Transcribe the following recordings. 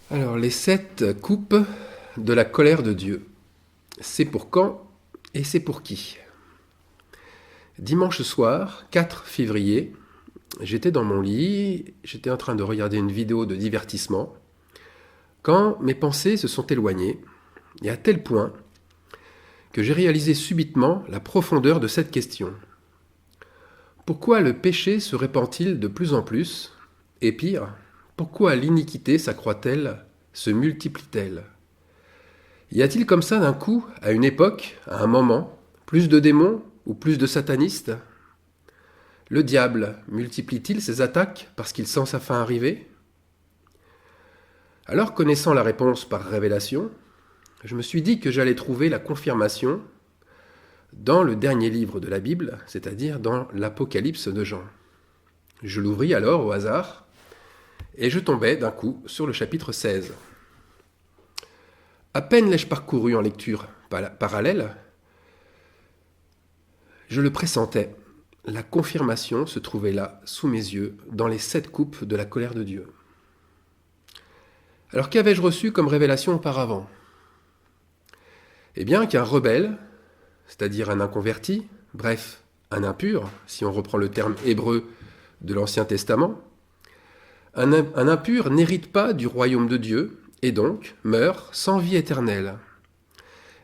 Alors, les 7 coupes de la colère de Dieu. C'est pour quand et c'est pour qui? Dimanche soir, 4 février, j'étais dans mon lit, j'étais en train de regarder une vidéo de divertissement, quand mes pensées se sont éloignées, et à tel point que j'ai réalisé subitement la profondeur de cette question. Pourquoi le péché se répand-il de plus en plus? Et pire, pourquoi l'iniquité s'accroît-elle, se multiplie-t-elle? Y a-t-il comme ça d'un coup, à une époque, à un moment, plus de démons ou plus de satanistes? Le diable multiplie-t-il ses attaques parce qu'il sent sa fin arriver? Alors, connaissant la réponse par révélation, je me suis dit que j'allais trouver la confirmation dans le dernier livre de la Bible, c'est-à-dire dans l'Apocalypse de Jean. Je l'ouvris alors au hasard et je tombais d'un coup sur le chapitre 16. À peine l'ai-je parcouru en lecture parallèle, je le pressentais. La confirmation se trouvait là, sous mes yeux, dans les 7 coupes de la colère de Dieu. Alors qu'avais-je reçu comme révélation auparavant? Eh bien qu'un rebelle, c'est-à-dire un inconverti, bref, un impur, si on reprend le terme hébreu de l'Ancien Testament, un impur n'hérite pas du royaume de Dieu et donc meurt sans vie éternelle.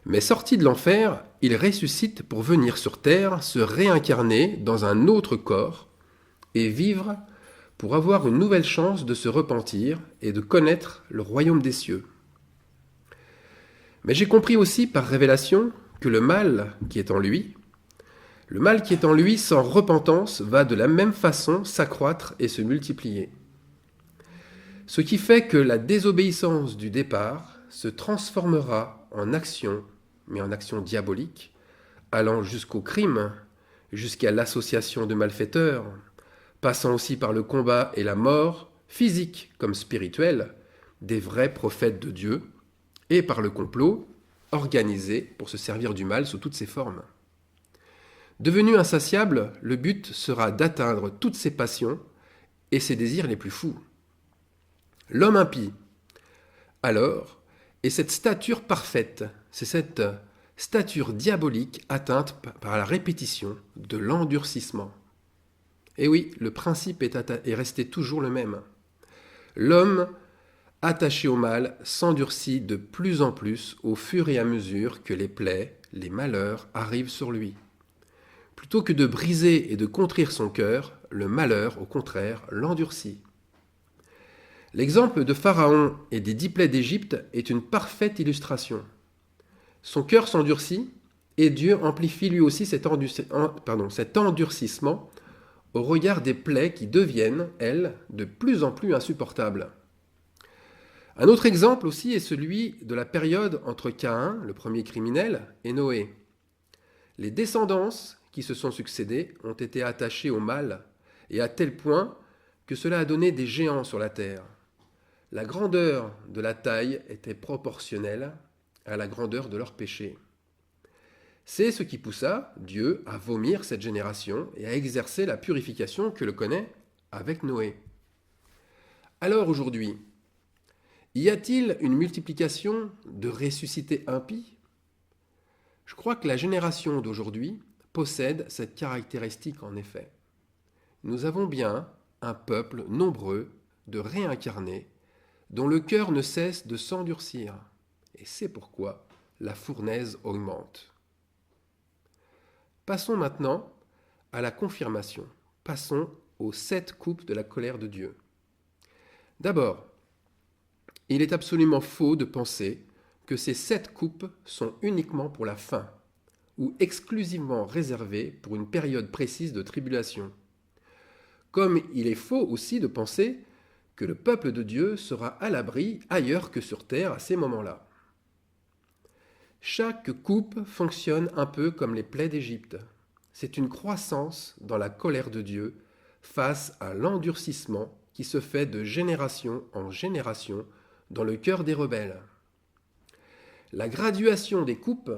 Mais sorti de l'enfer, il ressuscite pour venir sur terre, se réincarner dans un autre corps et vivre pour avoir une nouvelle chance de se repentir et de connaître le royaume des cieux. Mais j'ai compris aussi par révélation que le mal qui est en lui sans repentance va de la même façon s'accroître et se multiplier. Ce qui fait que la désobéissance du départ se transformera en action, mais en action diabolique, allant jusqu'au crime, jusqu'à l'association de malfaiteurs, passant aussi par le combat et la mort, physique comme spirituelle, des vrais prophètes de Dieu, et par le complot, organisé pour se servir du mal sous toutes ses formes. Devenu insatiable, le but sera d'atteindre toutes ses passions et ses désirs les plus fous. L'homme impie, alors, est cette stature parfaite, c'est cette stature diabolique atteinte par la répétition de l'endurcissement. Et oui, le principe est resté toujours le même. L'homme attaché au mal s'endurcit de plus en plus au fur et à mesure que les plaies, les malheurs arrivent sur lui. Plutôt que de briser et de contrir son cœur, le malheur, au contraire, l'endurcit. L'exemple de Pharaon et des 10 plaies d'Égypte est une parfaite illustration. Son cœur s'endurcit et Dieu amplifie lui aussi cet endurcissement au regard des plaies qui deviennent, elles, de plus en plus insupportables. Un autre exemple aussi est celui de la période entre Caïn, le premier criminel, et Noé. Les descendances qui se sont succédées ont été attachées au mal, et à tel point que cela a donné des géants sur la terre. La grandeur de la taille était proportionnelle à la grandeur de leur péché. C'est ce qui poussa Dieu à vomir cette génération et à exercer la purification que le connaît avec Noé. Alors aujourd'hui, y a-t-il une multiplication de ressuscités impies? Je crois que la génération d'aujourd'hui possède cette caractéristique en effet. Nous avons bien un peuple nombreux de réincarnés dont le cœur ne cesse de s'endurcir. Et c'est pourquoi la fournaise augmente. Passons maintenant à la confirmation. Passons aux 7 coupes de la colère de Dieu. D'abord, il est absolument faux de penser que ces 7 coupes sont uniquement pour la fin, ou exclusivement réservées pour une période précise de tribulation. Comme il est faux aussi de penser que le peuple de Dieu sera à l'abri ailleurs que sur terre à ces moments-là. Chaque coupe fonctionne un peu comme les plaies d'Égypte. C'est une croissance dans la colère de Dieu face à l'endurcissement qui se fait de génération en génération dans le cœur des rebelles. La graduation des coupes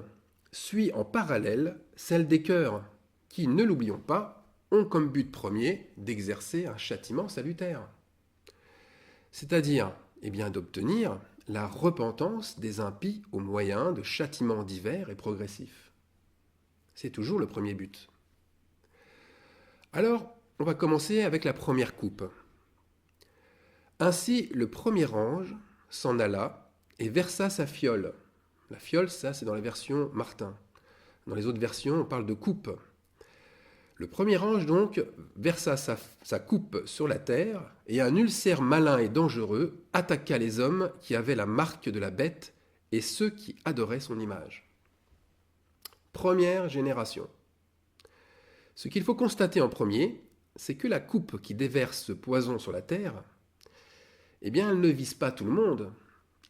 suit en parallèle celle des cœurs qui, ne l'oublions pas, ont comme but premier d'exercer un châtiment salutaire. C'est-à-dire Eh bien d'obtenir la repentance des impies au moyen de châtiments divers et progressifs. C'est toujours le premier but. Alors, on va commencer avec la première coupe. Ainsi, le premier ange s'en alla et versa sa fiole. La fiole, ça, c'est dans la version Martin. Dans les autres versions, on parle de coupe. Le premier ange, donc, versa sa coupe sur la terre, et un ulcère malin et dangereux attaqua les hommes qui avaient la marque de la bête et ceux qui adoraient son image. Première génération. Ce qu'il faut constater en premier, c'est que la coupe qui déverse ce poison sur la terre, eh bien, elle ne vise pas tout le monde.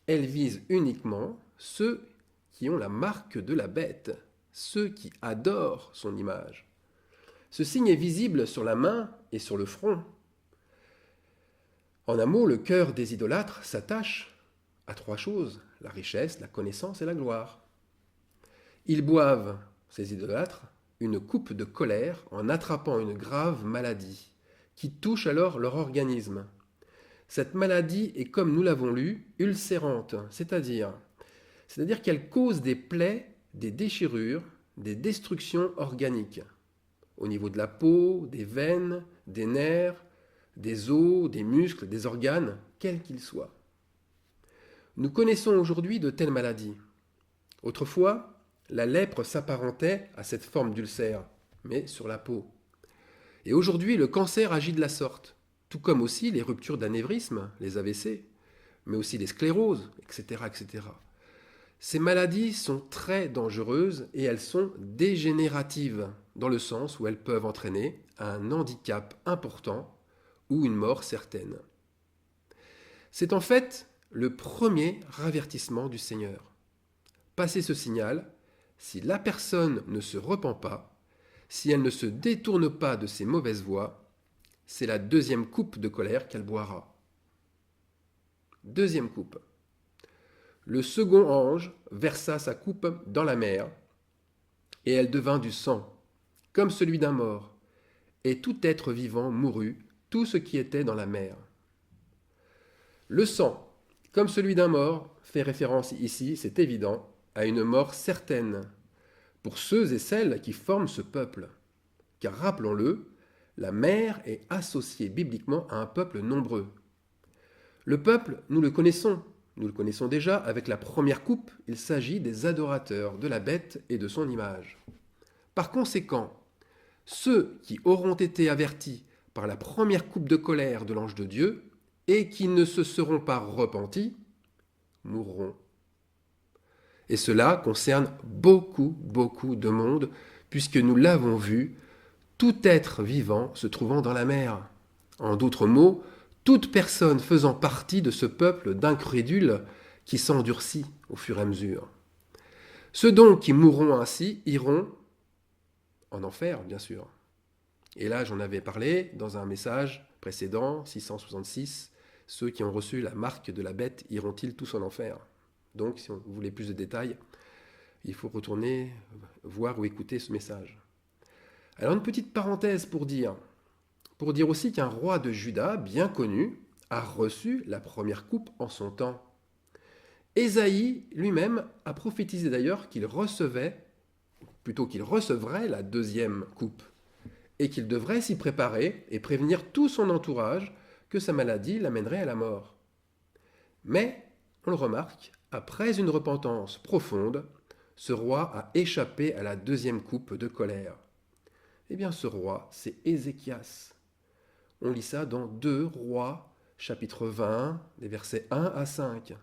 Elle vise uniquement ceux qui ont la marque de la bête, ceux qui adorent son image. Ce signe est visible sur la main et sur le front. En un mot, le cœur des idolâtres s'attache à trois choses, la richesse, la connaissance et la gloire. Ils boivent, ces idolâtres, une coupe de colère en attrapant une grave maladie qui touche alors leur organisme. Cette maladie est, comme nous l'avons lu, ulcérante, c'est-à-dire qu'elle cause des plaies, des déchirures, des destructions organiques, au niveau de la peau, des veines, des nerfs, des os, des muscles, des organes, quels qu'ils soient. Nous connaissons aujourd'hui de telles maladies. Autrefois, la lèpre s'apparentait à cette forme d'ulcère, mais sur la peau. Et aujourd'hui, le cancer agit de la sorte, tout comme aussi les ruptures d'anévrisme, les AVC, mais aussi les scléroses, etc., etc. Ces maladies sont très dangereuses et elles sont dégénératives, dans le sens où elles peuvent entraîner un handicap important ou une mort certaine. C'est en fait le premier avertissement du Seigneur. Passé ce signal, si la personne ne se repent pas, si elle ne se détourne pas de ses mauvaises voies, c'est la deuxième coupe de colère qu'elle boira. Deuxième coupe. Le second ange versa sa coupe dans la mer, et elle devint du sang, comme celui d'un mort, et tout être vivant mourut, tout ce qui était dans la mer. Le sang, comme celui d'un mort, fait référence ici, c'est évident, à une mort certaine, pour ceux et celles qui forment ce peuple. Car rappelons-le, la mer est associée bibliquement à un peuple nombreux. Le peuple, nous le connaissons déjà avec la première coupe, il s'agit des adorateurs de la bête et de son image. Par conséquent, ceux qui auront été avertis par la première coupe de colère de l'ange de Dieu et qui ne se seront pas repentis, mourront. Et cela concerne beaucoup de monde, puisque nous l'avons vu, tout être vivant se trouvant dans la mer. En d'autres mots, toute personne faisant partie de ce peuple d'incrédules qui s'endurcit au fur et à mesure. Ceux donc qui mourront ainsi iront en enfer, bien sûr. Et là, j'en avais parlé dans un message précédent, 666, ceux qui ont reçu la marque de la bête iront-ils tous en enfer ? Donc, si vous voulez plus de détails, il faut retourner voir ou écouter ce message. Alors, une petite parenthèse pour dire aussi qu'un roi de Juda, bien connu, a reçu la première coupe en son temps. Ésaïe lui-même a prophétisé d'ailleurs qu'il recevrait la deuxième coupe, et qu'il devrait s'y préparer et prévenir tout son entourage que sa maladie l'amènerait à la mort. Mais, on le remarque, après une repentance profonde, ce roi a échappé à la deuxième coupe de colère. Eh bien, ce roi, c'est Ézéchias. On lit ça dans 2 Rois, chapitre 20, les versets 1 à 5.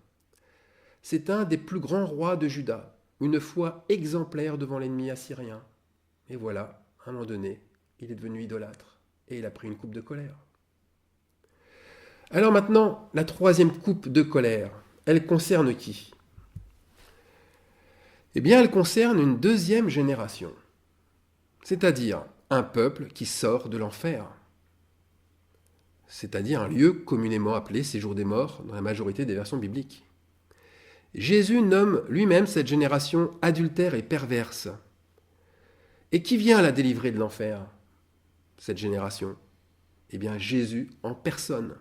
C'est un des plus grands rois de Juda, une foi exemplaire devant l'ennemi assyrien. Et voilà, à un moment donné, il est devenu idolâtre et il a pris une coupe de colère. Alors maintenant, la troisième coupe de colère, elle concerne qui ? Eh bien, elle concerne une deuxième génération, c'est-à-dire un peuple qui sort de l'enfer, c'est-à-dire un lieu communément appelé séjour des morts dans la majorité des versions bibliques. Jésus nomme lui-même cette génération adultère et perverse. Et qui vient la délivrer de l'enfer, cette génération ? Eh bien, Jésus en personne.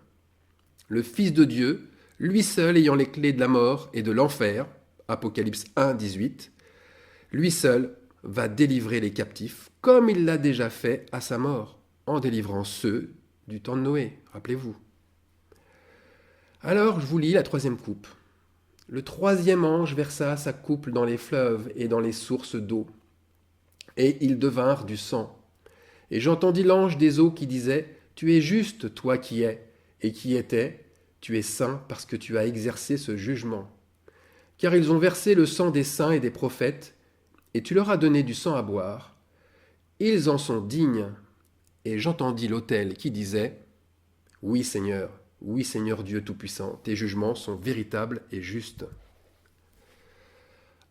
Le Fils de Dieu, lui seul ayant les clés de la mort et de l'enfer, Apocalypse 1, 18, lui seul va délivrer les captifs, comme il l'a déjà fait à sa mort, en délivrant ceux du temps de Noé, rappelez-vous. Alors, je vous lis la troisième coupe. Le troisième ange versa sa coupe dans les fleuves et dans les sources d'eau, et ils devinrent du sang. Et j'entendis l'ange des eaux qui disait, « Tu es juste, toi qui es, et qui étais, tu es saint parce que tu as exercé ce jugement. Car ils ont versé le sang des saints et des prophètes, et tu leur as donné du sang à boire. Ils en sont dignes. » Et j'entendis l'autel qui disait, « Oui Seigneur Dieu Tout-Puissant, tes jugements sont véritables et justes. »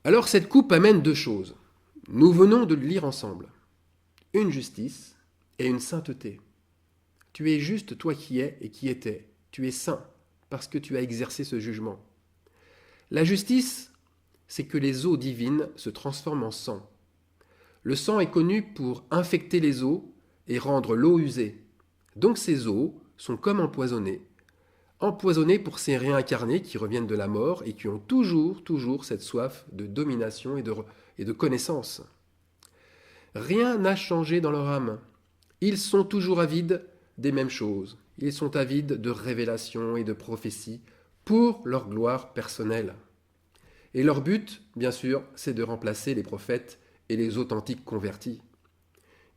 Alors cette coupe amène deux choses. Nous venons de le lire ensemble. Une justice et une sainteté. Tu es juste, toi qui es et qui étais. Tu es saint parce que tu as exercé ce jugement. La justice, c'est que les eaux divines se transforment en sang. Le sang est connu pour infecter les eaux et rendre l'eau usée. Donc ces eaux sont comme empoisonnées. Empoisonnées pour ces réincarnés qui reviennent de la mort et qui ont toujours cette soif de domination et de connaissance. Rien n'a changé dans leur âme. Ils sont toujours avides des mêmes choses. Ils sont avides de révélations et de prophéties pour leur gloire personnelle. Et leur but, bien sûr, c'est de remplacer les prophètes et les authentiques convertis.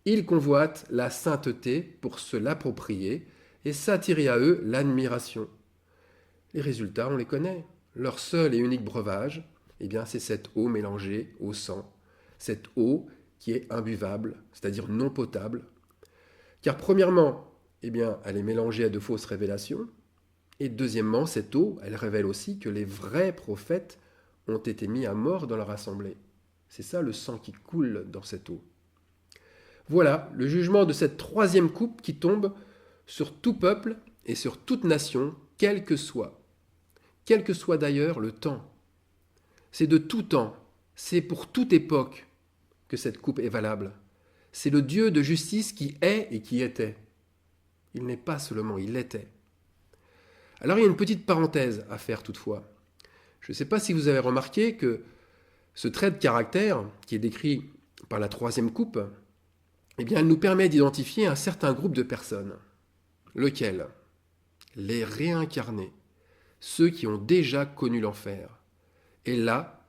Ils convoitent la sainteté pour se l'approprier et s'attirer à eux l'admiration. Les résultats, on les connaît. Leur seul et unique breuvage, eh bien, c'est cette eau mélangée au sang. Cette eau qui est imbuvable, c'est-à-dire non potable. Car premièrement, eh bien, elle est mélangée à de fausses révélations. Et deuxièmement, cette eau, elle révèle aussi que les vrais prophètes ont été mis à mort dans leur assemblée. C'est ça le sang qui coule dans cette eau. Voilà le jugement de cette troisième coupe qui tombe sur tout peuple et sur toute nation, quel que soit d'ailleurs le temps. C'est de tout temps, c'est pour toute époque que cette coupe est valable. C'est le Dieu de justice qui est et qui était. Il n'est pas seulement, il l'était. Alors il y a une petite parenthèse à faire toutefois. Je ne sais pas si vous avez remarqué que ce trait de caractère qui est décrit par la troisième coupe, eh bien, elle nous permet d'identifier un certain groupe de personnes. Lequel ? Les réincarnés, ceux qui ont déjà connu l'enfer. Et là,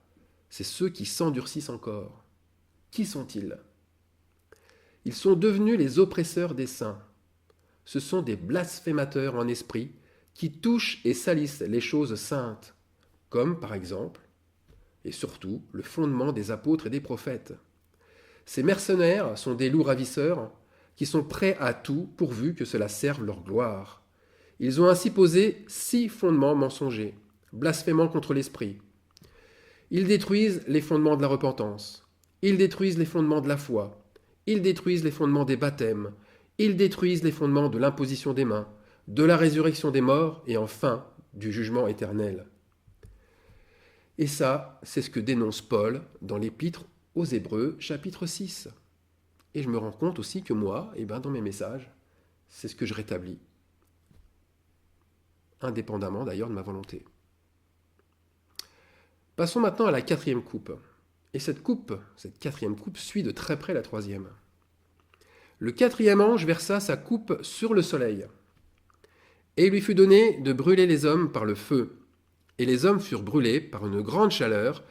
c'est ceux qui s'endurcissent encore. Qui sont-ils ? Ils sont devenus les oppresseurs des saints. Ce sont des blasphémateurs en esprit qui touchent et salissent les choses saintes, comme par exemple, et surtout, le fondement des apôtres et des prophètes. Ces mercenaires sont des loups ravisseurs qui sont prêts à tout pourvu que cela serve leur gloire. Ils ont ainsi posé 6 fondements mensongers, blasphémant contre l'esprit. Ils détruisent les fondements de la repentance. Ils détruisent les fondements de la foi. Ils détruisent les fondements des baptêmes. Ils détruisent les fondements de l'imposition des mains, de la résurrection des morts et enfin du jugement éternel. Et ça, c'est ce que dénonce Paul dans l'Épître aux Hébreux, chapitre 6. Et je me rends compte aussi que moi, dans mes messages, c'est ce que je rétablis. Indépendamment d'ailleurs de ma volonté. Passons maintenant à la quatrième coupe. Et cette quatrième coupe, suit de très près la troisième. Le quatrième ange versa sa coupe sur le soleil. Et il lui fut donné de brûler les hommes par le feu. Et les hommes furent brûlés par une grande chaleur,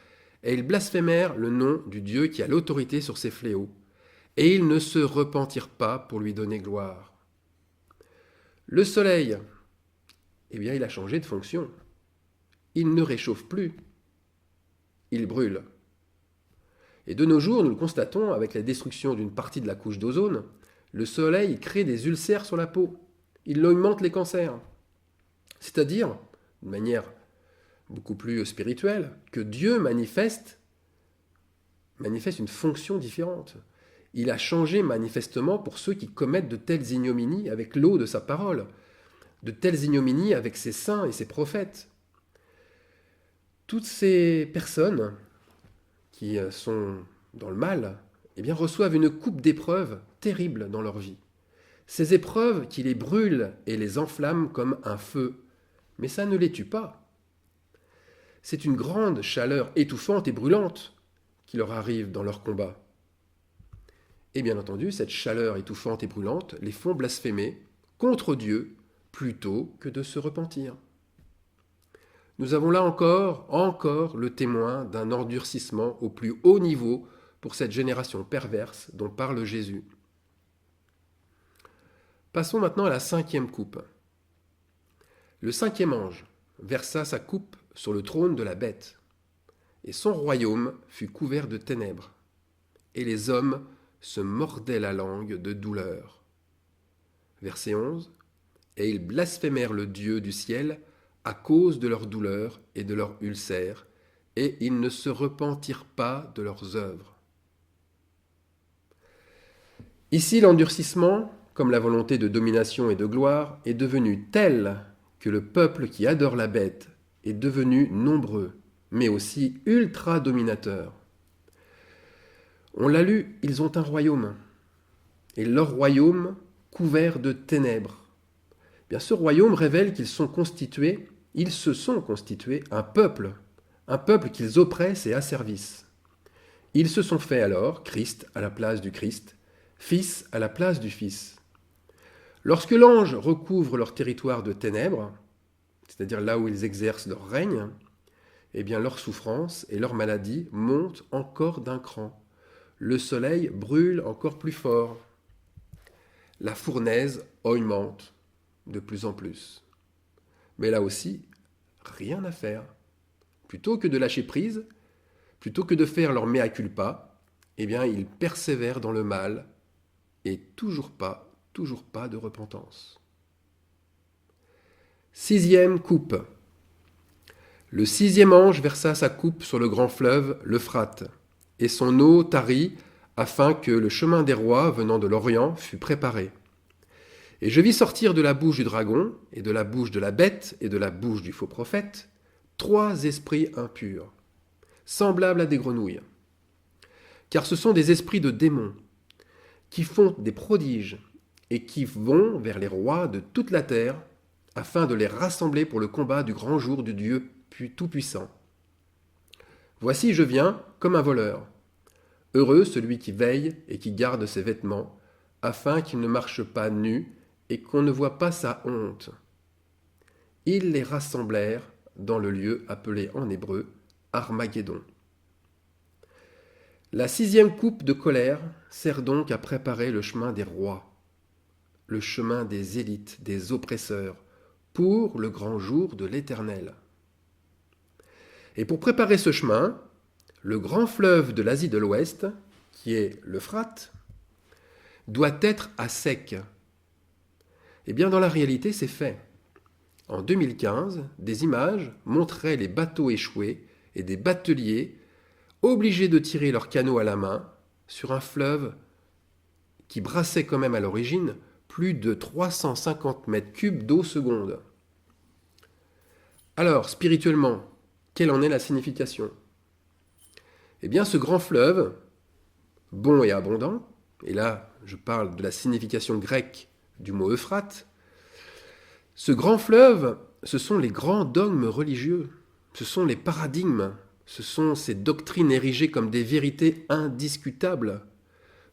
et ils blasphémèrent le nom du Dieu qui a l'autorité sur ces fléaux. Et ils ne se repentirent pas pour lui donner gloire. Le soleil, il a changé de fonction. Il ne réchauffe plus. Il brûle. Et de nos jours, nous le constatons avec la destruction d'une partie de la couche d'ozone, le soleil crée des ulcères sur la peau. Il augmente les cancers. C'est-à-dire, de manière beaucoup plus spirituelle, que Dieu manifeste une fonction différente. Il a changé manifestement pour ceux qui commettent de telles ignominies avec l'eau de sa parole, de telles ignominies avec ses saints et ses prophètes. Toutes ces personnes qui sont dans le mal, reçoivent une coupe d'épreuves terribles dans leur vie. Ces épreuves qui les brûlent et les enflamment comme un feu. Mais ça ne les tue pas. C'est une grande chaleur étouffante et brûlante qui leur arrive dans leur combat. Et bien entendu, cette chaleur étouffante et brûlante les font blasphémer contre Dieu plutôt que de se repentir. Nous avons là encore le témoin d'un endurcissement au plus haut niveau pour cette génération perverse dont parle Jésus. Passons maintenant à la 5e coupe. Le 5e ange versa sa coupe sur le trône de la bête, et son royaume fut couvert de ténèbres, et les hommes se mordaient la langue de douleur. Verset 11. Et ils blasphémèrent le Dieu du ciel à cause de leur douleur et de leurs ulcères, et ils ne se repentirent pas de leurs œuvres. Ici, l'endurcissement, comme la volonté de domination et de gloire, est devenu tel que le peuple qui adore la bête est devenu nombreux, mais aussi ultra-dominateur. On l'a lu, ils ont un royaume, et leur royaume couvert de ténèbres. Bien, ce royaume révèle qu'ils se sont constitués un peuple qu'ils oppressent et asservissent. Ils se sont fait alors Christ à la place du Christ, Fils à la place du Fils. Lorsque l'ange recouvre leur territoire de ténèbres, c'est-à-dire là où ils exercent leur règne, eh bien leur souffrance et leur maladie montent encore d'un cran. Le soleil brûle encore plus fort. La fournaise augmente de plus en plus. Mais là aussi, rien à faire. Plutôt que de lâcher prise, plutôt que de faire leur mea culpa, eh bien ils persévèrent dans le mal et toujours pas de repentance. 6e coupe. Le 6e ange versa sa coupe sur le grand fleuve, l'Euphrate, et son eau tarit afin que le chemin des rois venant de l'Orient fût préparé. Et je vis sortir de la bouche du dragon, et de la bouche de la bête, et de la bouche du faux prophète, 3 esprits impurs, semblables à des grenouilles. Car ce sont des esprits de démons, qui font des prodiges, et qui vont vers les rois de toute la terre, afin de les rassembler pour le combat du grand jour du Dieu Tout-Puissant. Voici, je viens comme un voleur. Heureux celui qui veille et qui garde ses vêtements, afin qu'il ne marche pas nu, et qu'on ne voit pas sa honte. Ils les rassemblèrent dans le lieu appelé en hébreu Armageddon. La 6e coupe de colère sert donc à préparer le chemin des rois, le chemin des élites, des oppresseurs, pour le grand jour de l'Éternel. Et pour préparer ce chemin, le grand fleuve de l'Asie de l'Ouest, qui est l'Euphrate, doit être à sec. Eh bien, dans la réalité, c'est fait. En 2015, des images montraient les bateaux échoués et des bateliers obligés de tirer leurs canots à la main sur un fleuve qui brassait quand même à l'origine plus de 350 mètres cubes d'eau seconde. Alors, spirituellement, quelle en est la signification ? Eh bien, ce grand fleuve, bon et abondant, et là, je parle de la signification grecque du mot Euphrate, ce grand fleuve, ce sont les grands dogmes religieux, ce sont les paradigmes, ce sont ces doctrines érigées comme des vérités indiscutables.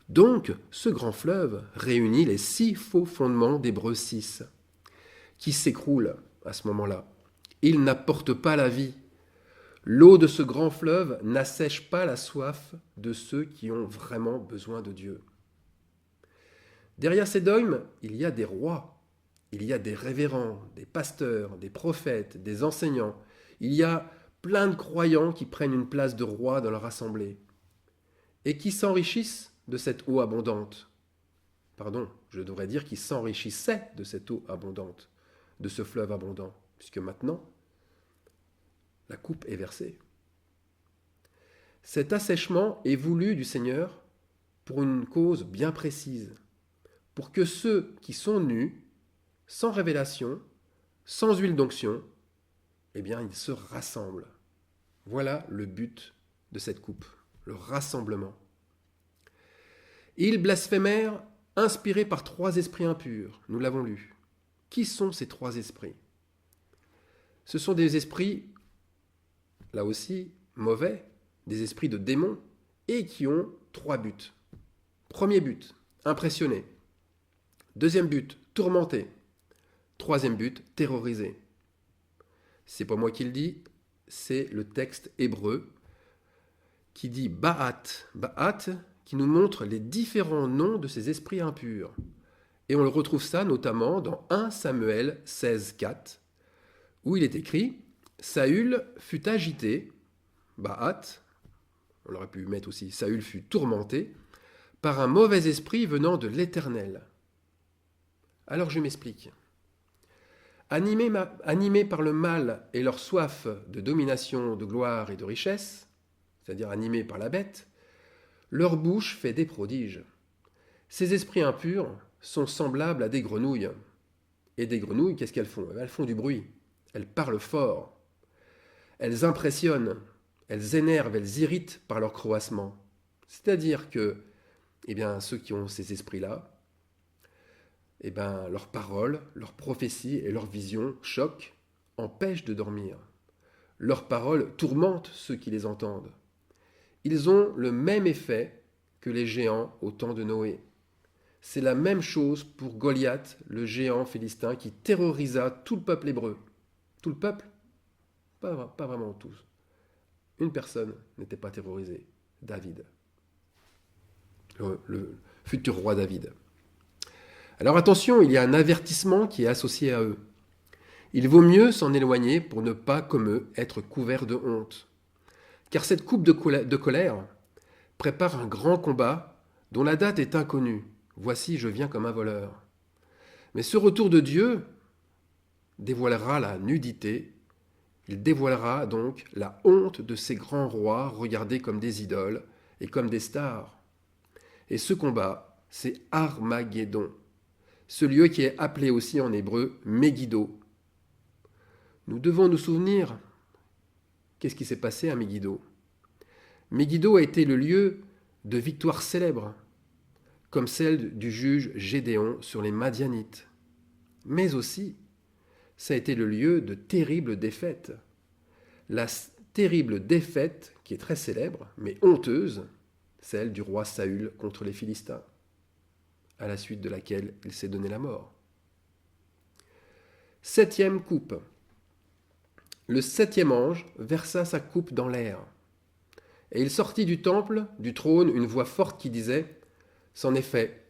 Donc, ce grand fleuve réunit les 6 faux fondements d'Hébreux 6, qui s'écroulent à ce moment-là. Il n'apporte pas la vie. L'eau de ce grand fleuve n'assèche pas la soif de ceux qui ont vraiment besoin de Dieu. Derrière ces dogmes, il y a des rois, il y a des révérends, des pasteurs, des prophètes, des enseignants. Il y a plein de croyants qui prennent une place de roi dans leur assemblée et qui s'enrichissent de cette eau abondante. Pardon, je devrais dire qui s'enrichissaient de cette eau abondante, de ce fleuve abondant, puisque maintenant, la coupe est versée. Cet assèchement est voulu du Seigneur pour une cause bien précise, pour que ceux qui sont nus, sans révélation, sans huile d'onction, eh bien, ils se rassemblent. Voilà le but de cette coupe, le rassemblement. Ils blasphémèrent, inspirés par 3 esprits impurs, nous l'avons lu. Qui sont ces 3 esprits ? Ce sont des esprits là aussi, mauvais, des esprits de démons, et qui ont 3 buts. Premier but, impressionner. Deuxième but, tourmenter. Troisième but, terroriser. C'est pas moi qui le dis, c'est le texte hébreu qui dit Ba'at. Ba'at, qui nous montre les différents noms de ces esprits impurs. Et on le retrouve ça notamment dans 1 Samuel 16, 4, où il est écrit Saül fut agité, Ba'at, on aurait pu mettre aussi Saül fut tourmenté, par un mauvais esprit venant de l'Éternel. Alors je m'explique. Animés par le mal et leur soif de domination, de gloire et de richesse, c'est-à-dire animés par la bête, leur bouche fait des prodiges. Ces esprits impurs sont semblables à des grenouilles. Et des grenouilles, qu'est-ce qu'elles font? Elles font du bruit, elles parlent fort, elles impressionnent, elles énervent, elles irritent par leur croassement. C'est-à-dire que, ceux qui ont ces esprits-là, leurs paroles, leurs prophéties et leurs visions choquent, empêchent de dormir. Leurs paroles tourmentent ceux qui les entendent. Ils ont le même effet que les géants au temps de Noé. C'est la même chose pour Goliath, le géant philistin qui terrorisa tout le peuple hébreu. Tout le peuple? Pas vraiment tous. Une personne n'était pas terrorisée, David. Le futur roi David. Alors attention, il y a un avertissement qui est associé à eux. Il vaut mieux s'en éloigner pour ne pas, comme eux, être couvert de honte. Car cette coupe de colère prépare un grand combat dont la date est inconnue. Voici, je viens comme un voleur. Mais ce retour de Dieu dévoilera la nudité, il dévoilera donc la honte de ces grands rois regardés comme des idoles et comme des stars. Et ce combat, c'est Armageddon, ce lieu qui est appelé aussi en hébreu Megiddo. Nous devons nous souvenir, qu'est-ce qui s'est passé à Megiddo? Megiddo a été le lieu de victoires célèbres, comme celle du juge Gédéon sur les Madianites. Mais aussi, ça a été le lieu de terribles défaites. La terrible défaite, qui est très célèbre, mais honteuse, celle du roi Saül contre les Philistins, à la suite de laquelle il s'est donné la mort. 7e coupe. Le 7e ange versa sa coupe dans l'air. Et il sortit du temple, du trône, une voix forte qui disait « C'en est fait ».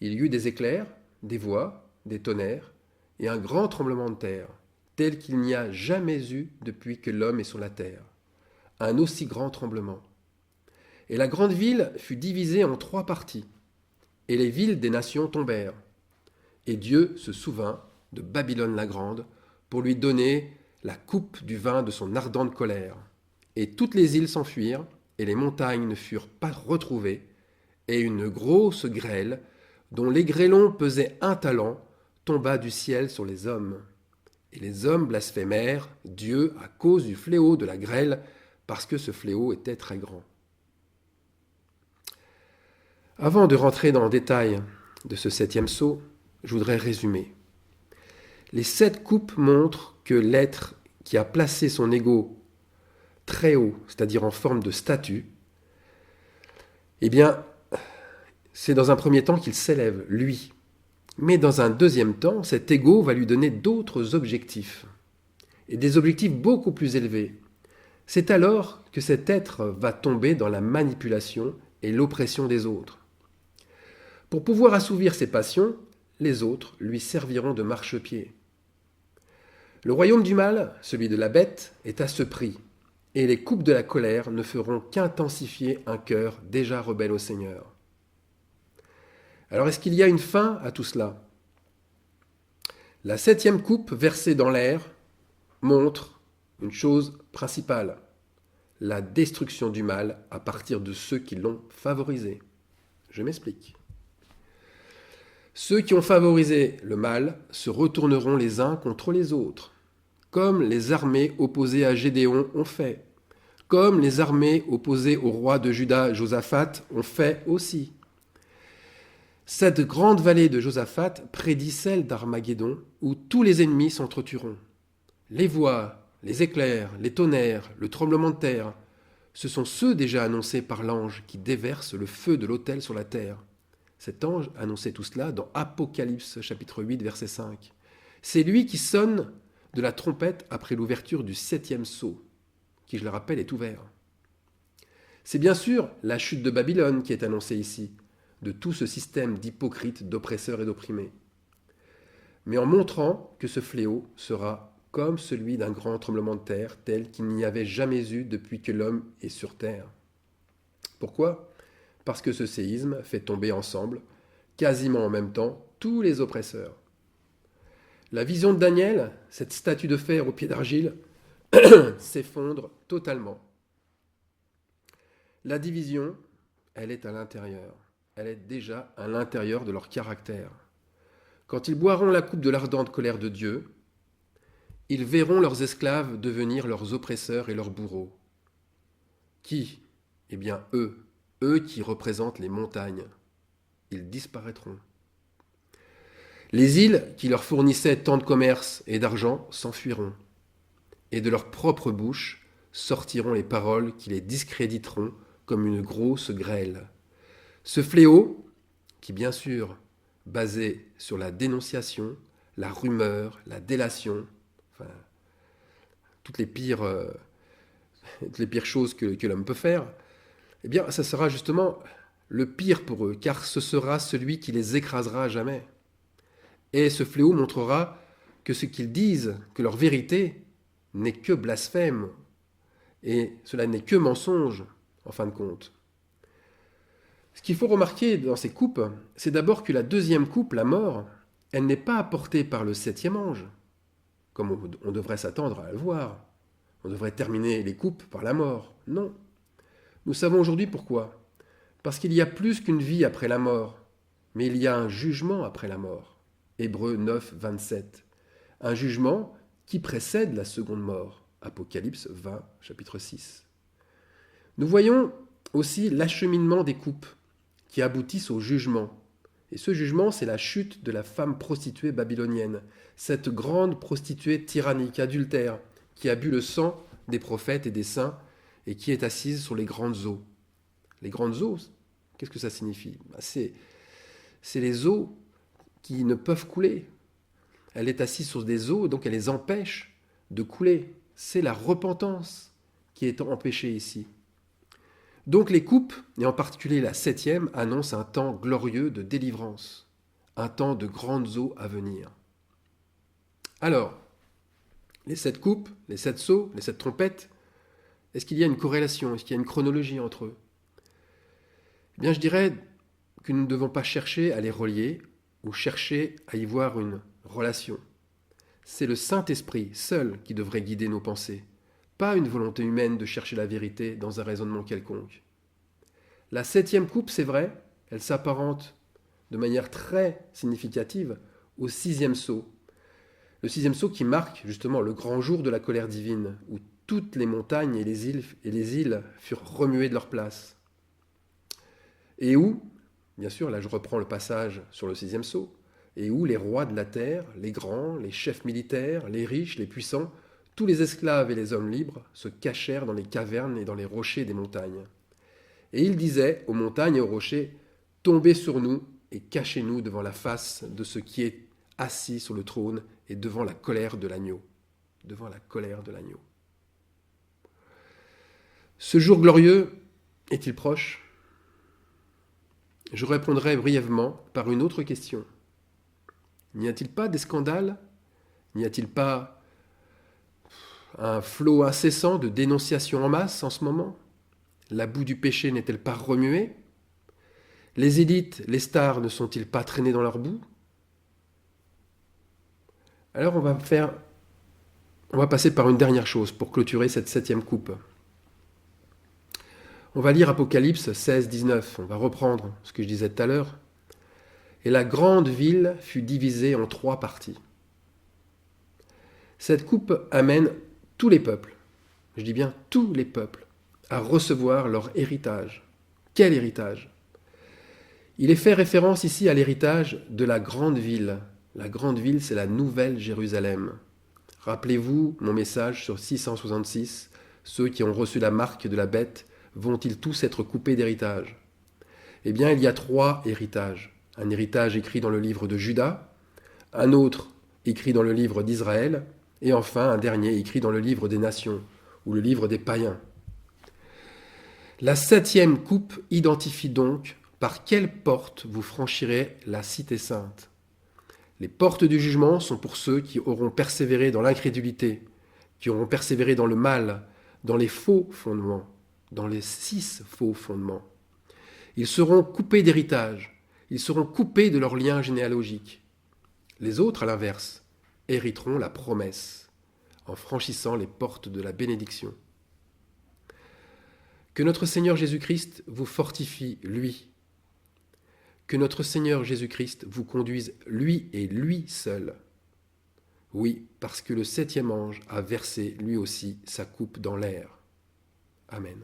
Il y eut des éclairs, des voix, des tonnerres, et un grand tremblement de terre, tel qu'il n'y a jamais eu depuis que l'homme est sur la terre. Un aussi grand tremblement. Et la grande ville fut divisée en 3 parties, et les villes des nations tombèrent. Et Dieu se souvint de Babylone la grande pour lui donner la coupe du vin de son ardente colère. Et toutes les îles s'enfuirent, et les montagnes ne furent pas retrouvées, et une grosse grêle, dont les grêlons pesaient 1 talent, tomba du ciel sur les hommes. Et les hommes blasphémèrent Dieu à cause du fléau de la grêle, parce que ce fléau était très grand. Avant de rentrer dans le détail de ce 7e sceau, je voudrais résumer. Les 7 coupes montrent que l'être qui a placé son ego très haut, c'est-à-dire en forme de statue, c'est dans un premier temps qu'il s'élève, lui. Mais dans un deuxième temps, cet ego va lui donner d'autres objectifs, et des objectifs beaucoup plus élevés. C'est alors que cet être va tomber dans la manipulation et l'oppression des autres. Pour pouvoir assouvir ses passions, les autres lui serviront de marchepied. Le royaume du mal, celui de la bête, est à ce prix, et les coupes de la colère ne feront qu'intensifier un cœur déjà rebelle au Seigneur. Alors est-ce qu'il y a une fin à tout cela? La 7e coupe versée dans l'air montre une chose principale, la destruction du mal à partir de ceux qui l'ont favorisé. Je m'explique. Ceux qui ont favorisé le mal se retourneront les uns contre les autres, comme les armées opposées à Gédéon ont fait, comme les armées opposées au roi de Juda, Josaphat, ont fait aussi. Cette grande vallée de Josaphat prédit celle d'Armageddon, où tous les ennemis s'entretueront. Les voix, les éclairs, les tonnerres, le tremblement de terre, ce sont ceux déjà annoncés par l'ange qui déverse le feu de l'autel sur la terre. Cet ange annonçait tout cela dans Apocalypse chapitre 8 verset 5. C'est lui qui sonne de la trompette après l'ouverture du 7e sceau, qui je le rappelle est ouvert. C'est bien sûr la chute de Babylone qui est annoncée ici, de tout ce système d'hypocrites, d'oppresseurs et d'opprimés. Mais en montrant que ce fléau sera comme celui d'un grand tremblement de terre, tel qu'il n'y avait jamais eu depuis que l'homme est sur terre. Pourquoi ? Parce que ce séisme fait tomber ensemble, quasiment en même temps, tous les oppresseurs. La vision de Daniel, cette statue de fer au pied d'argile, s'effondre totalement. La division, elle est à l'intérieur. Elle est déjà à l'intérieur de leur caractère. Quand ils boiront la coupe de l'ardente colère de Dieu, ils verront leurs esclaves devenir leurs oppresseurs et leurs bourreaux. Qui ? Eh bien, eux qui représentent les montagnes. Ils disparaîtront. Les îles qui leur fournissaient tant de commerce et d'argent s'enfuiront. Et de leur propre bouche sortiront les paroles qui les discréditeront comme une grosse grêle. Ce fléau, qui bien sûr, basé sur la dénonciation, la rumeur, la délation, enfin, toutes les pires choses que l'homme peut faire, eh bien, ça sera justement le pire pour eux, car ce sera celui qui les écrasera à jamais. Et ce fléau montrera que ce qu'ils disent, que leur vérité, n'est que blasphème, et cela n'est que mensonge, en fin de compte. Ce qu'il faut remarquer dans ces coupes, c'est d'abord que la deuxième coupe, la mort, elle n'est pas apportée par le 7e ange, comme on devrait s'attendre à le voir. On devrait terminer les coupes par la mort. Non. Nous savons aujourd'hui pourquoi. Parce qu'il y a plus qu'une vie après la mort, mais il y a un jugement après la mort. Hébreux 9, 27. Un jugement qui précède la seconde mort. Apocalypse 20, chapitre 6. Nous voyons aussi l'acheminement des coupes qui aboutissent au jugement. Et ce jugement, c'est la chute de la femme prostituée babylonienne, cette grande prostituée tyrannique, adultère, qui a bu le sang des prophètes et des saints et qui est assise sur les grandes eaux. Les grandes eaux, qu'est-ce que ça signifie ? C'est les eaux qui ne peuvent couler. Elle est assise sur des eaux, donc elle les empêche de couler. C'est la repentance qui est empêchée ici. Donc les coupes, et en particulier la 7e, annoncent un temps glorieux de délivrance, un temps de grandes eaux à venir. Alors, les 7 coupes, les 7 sceaux, les 7 trompettes, est-ce qu'il y a une corrélation, est-ce qu'il y a une chronologie entre eux ? Eh bien, je dirais que nous ne devons pas chercher à les relier ou chercher à y voir une relation. C'est le Saint-Esprit seul qui devrait guider nos pensées, pas une volonté humaine de chercher la vérité dans un raisonnement quelconque. La 7e coupe, c'est vrai, elle s'apparente de manière très significative au 6e sceau. Le 6e sceau qui marque justement le grand jour de la colère divine, où toutes les montagnes et les îles furent remuées de leur place. Et où, bien sûr, là je reprends le passage sur le 6e sceau, et où les rois de la terre, les grands, les chefs militaires, les riches, les puissants, tous les esclaves et les hommes libres se cachèrent dans les cavernes et dans les rochers des montagnes. Et ils disaient aux montagnes et aux rochers, « Tombez sur nous et cachez-nous devant la face de ce qui est assis sur le trône et devant la colère de l'agneau. » Devant la colère de l'agneau. Ce jour glorieux est-il proche ? Je répondrai brièvement par une autre question. N'y a-t-il pas des scandales ? N'y a-t-il pas un flot incessant de dénonciations en masse en ce moment ? La boue du péché n'est-elle pas remuée ? Les élites, les stars ne sont-ils pas traînés dans leur boue ? Alors on va passer par une dernière chose pour clôturer cette 7e coupe. On va lire Apocalypse 16, 19. On va reprendre ce que je disais tout à l'heure. Et la grande ville fut divisée en 3 parties. Cette coupe amène tous les peuples, je dis bien tous les peuples, à recevoir leur héritage. Quel héritage ? Il est fait référence ici à l'héritage de la grande ville. La grande ville, c'est la Nouvelle Jérusalem. Rappelez-vous mon message sur 666, ceux qui ont reçu la marque de la bête vont-ils tous être coupés d'héritage? Eh bien, il y a 3 héritages. Un héritage écrit dans le livre de Judas, un autre écrit dans le livre d'Israël, et enfin un dernier écrit dans le livre des nations, ou le livre des païens. La 7e coupe identifie donc par quelle porte vous franchirez la cité sainte. Les portes du jugement sont pour ceux qui auront persévéré dans l'incrédulité, qui auront persévéré dans le mal, dans les faux fondements, dans les 6 faux fondements. Ils seront coupés d'héritage, ils seront coupés de leur lien généalogique. Les autres, à l'inverse, hériteront la promesse, en franchissant les portes de la bénédiction. Que notre Seigneur Jésus-Christ vous fortifie, lui. Que notre Seigneur Jésus-Christ vous conduise, lui et lui seul. Oui, parce que le 7e ange a versé lui aussi sa coupe dans l'air. Amen.